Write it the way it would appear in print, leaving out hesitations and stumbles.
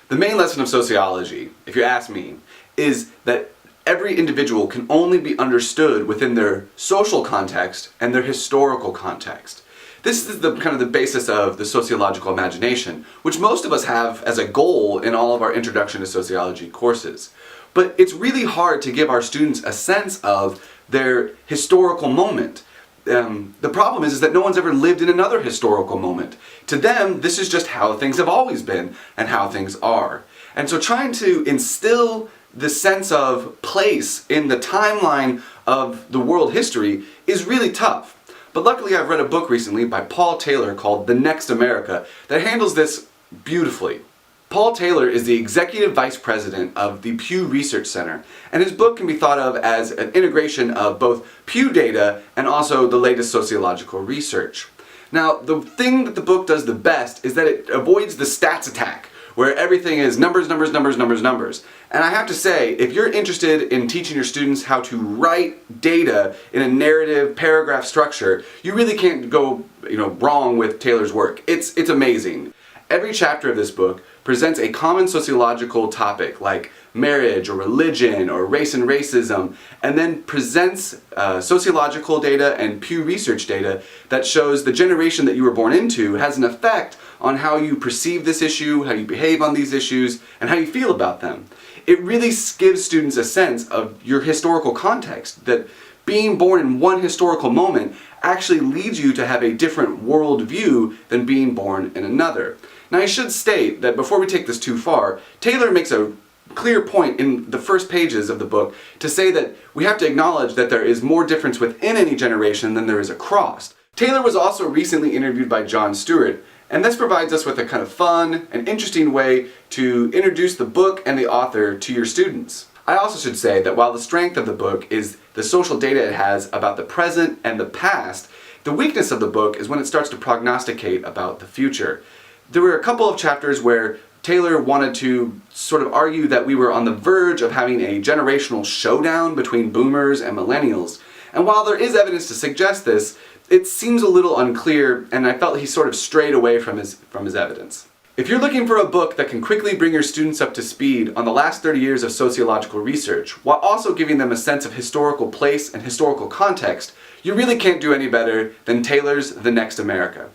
The main lesson of sociology, if you ask me, is that every individual can only be understood within their social context and their historical context. This is the kind of the basis of the sociological imagination, which most of us have as a goal in all of our Introduction to Sociology courses. But it's really hard to give our students a sense of their historical moment. The problem is that no one's ever lived in another historical moment. To them, this is just how things have always been and how things are. And so trying to instill the sense of place in the timeline of the world history is really tough. But luckily I've read a book recently by Paul Taylor called The Next America that handles this beautifully. Paul Taylor is the Executive Vice President of the Pew Research Center, and his book can be thought of as an integration of both Pew data and also the latest sociological research. Now, the thing that the book does the best is that it avoids the stats attack, where everything is numbers, numbers, numbers, numbers, numbers. And I have to say, if you're interested in teaching your students how to write data in a narrative paragraph structure, you really can't go wrong with Taylor's work. It's amazing. Every chapter of this book presents a common sociological topic like marriage or religion or race and racism, and then presents sociological data and Pew Research data that shows the generation that you were born into has an effect on how you perceive this issue, how you behave on these issues, and how you feel about them. It really gives students a sense of your historical context, that being born in one historical moment actually leads you to have a different worldview than being born in another. Now I should state that before we take this too far, Taylor makes a clear point in the first pages of the book to say that we have to acknowledge that there is more difference within any generation than there is across. Taylor was also recently interviewed by Jon Stewart, and this provides us with a kind of fun and interesting way to introduce the book and the author to your students. I also should say that while the strength of the book is the social data it has about the present and the past, the weakness of the book is when it starts to prognosticate about the future. There were a couple of chapters where Taylor wanted to sort of argue that we were on the verge of having a generational showdown between boomers and millennials. And while there is evidence to suggest this, it seems a little unclear, and I felt he sort of strayed away from his evidence. If you're looking for a book that can quickly bring your students up to speed on the last 30 years of sociological research, while also giving them a sense of historical place and historical context, you really can't do any better than Taylor's The Next America.